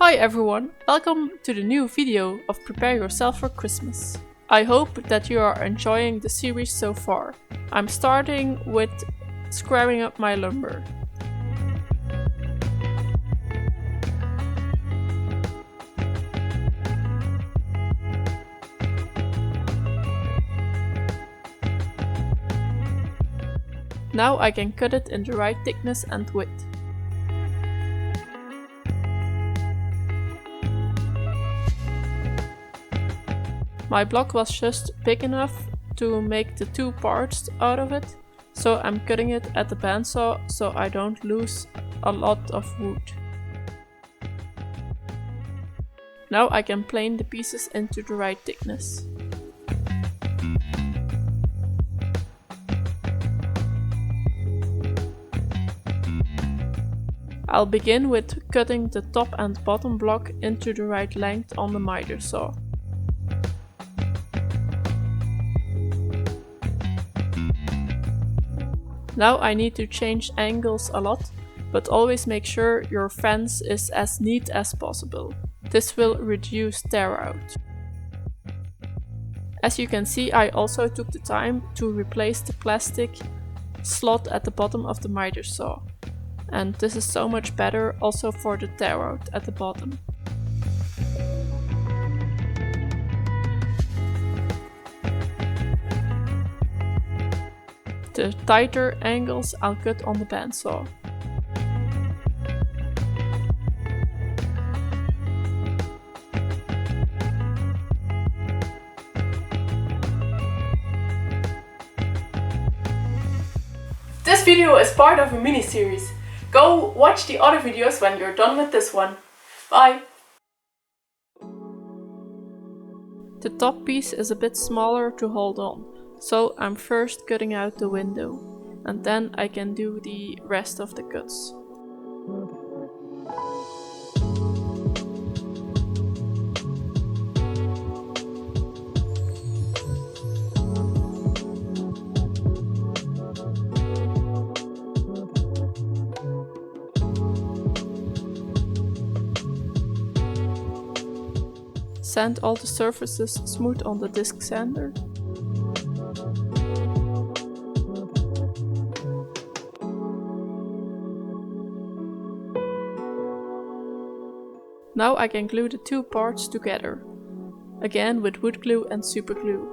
Hi everyone, welcome to the new video of Prepare Yourself for Christmas. I hope that you are enjoying the series so far. I'm starting with squaring up my lumber. Now I can cut it in the right thickness and width. My block was just big enough to make the two parts out of it, so I'm cutting it at the bandsaw so I don't lose a lot of wood. Now I can plane the pieces into the right thickness. I'll begin with cutting the top and bottom block into the right length on the miter saw. Now I need to change angles a lot, but always make sure your fence is as neat as possible. This will reduce tear out. As you can see, I also took the time to replace the plastic slot at the bottom of the miter saw. And this is so much better also for the tear out at the bottom. The tighter angles I'll cut on the bandsaw. This video is part of a mini-series. Go watch the other videos when you're done with this one. Bye! The top piece is a bit smaller to hold on, so I'm first cutting out the window, and then I can do the rest of the cuts. Sand all the surfaces smooth on the disc sander. Now I can glue the two parts together, again with wood glue and super glue.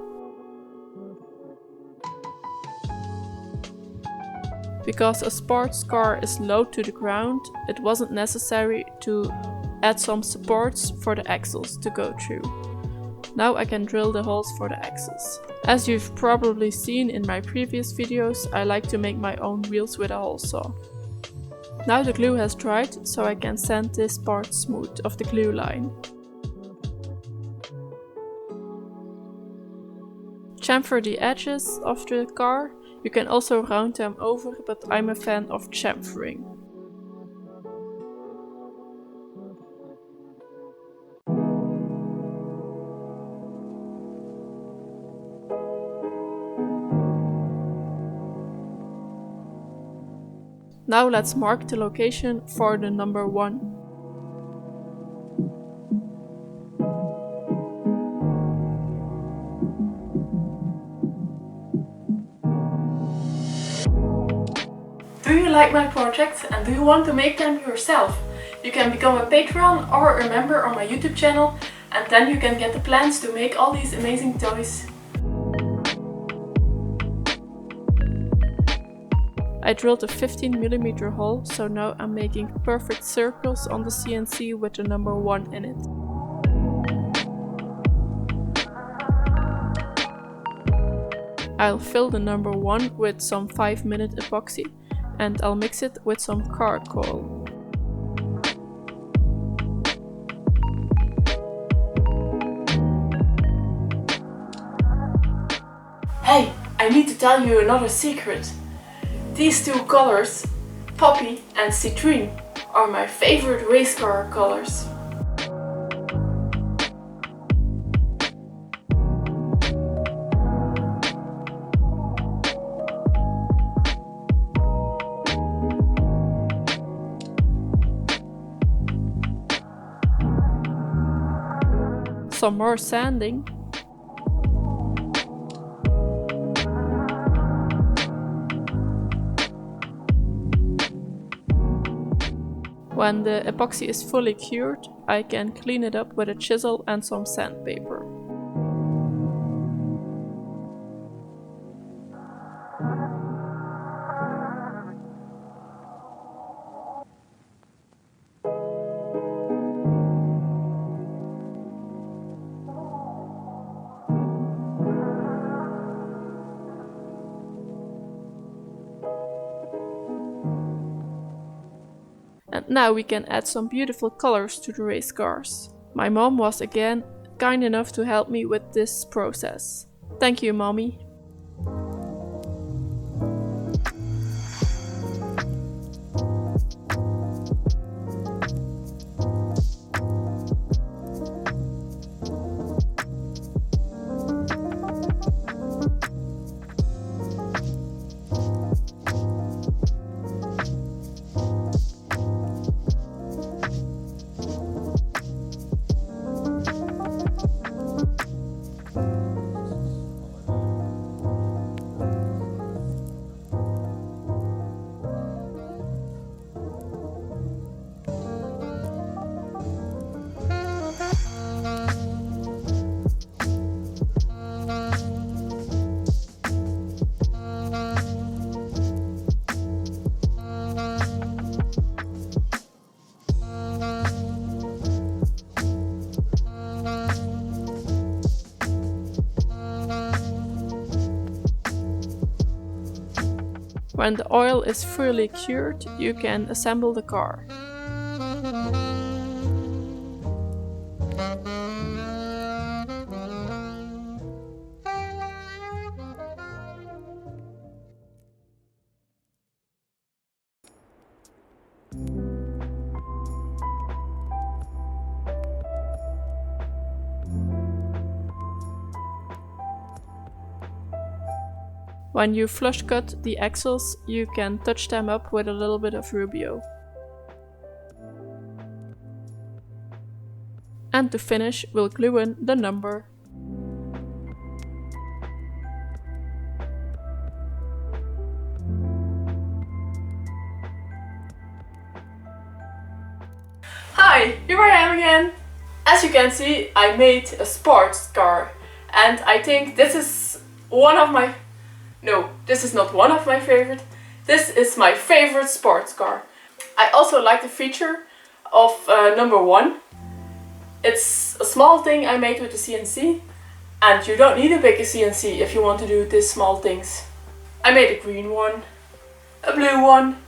Because a sports car is low to the ground, it wasn't necessary to add some supports for the axles to go through. Now I can drill the holes for the axles. As you've probably seen in my previous videos, I like to make my own wheels with a hole saw. Now the glue has dried, so I can sand this part smooth of the glue line. Chamfer the edges of the car. You can also round them over, but I'm a fan of chamfering. Now let's mark the location for the number 1. Do you like my projects and do you want to make them yourself? You can become a patron or a member on my YouTube channel, and then you can get the plans to make all these amazing toys. I drilled a 15mm hole, so now I'm making perfect circles on the CNC with the number 1 in it. I'll fill the number 1 with some 5-minute epoxy, and I'll mix it with some charcoal. Hey, I need to tell you another secret. These two colors, poppy and citrine, are my favorite race car colors. some more sanding. When the epoxy is fully cured, I can clean it up with a chisel and some sandpaper. And now we can add some beautiful colors to the race cars. My mom was again kind enough to help me with this process. Thank you, Mommy. When the oil is fully cured, you can assemble the car. When you flush cut the axles, you can touch them up with a little bit of Rubio. And to finish, we'll glue in the number. Hi, here I am again. As you can see, I made a sports car, and I think this is one of my... No, this is not one of my favorite. This is my favorite sports car. I also like the feature of number 1. It's a small thing I made with the CNC, and you don't need a big CNC if you want to do these small things. I made a green one, a blue one,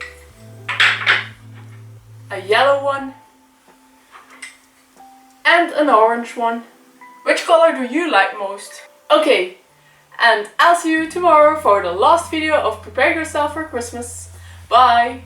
a yellow one, and an orange one. Which color do you like most? Okay, and I'll see you tomorrow for the last video of Prepare Yourself for Christmas. Bye!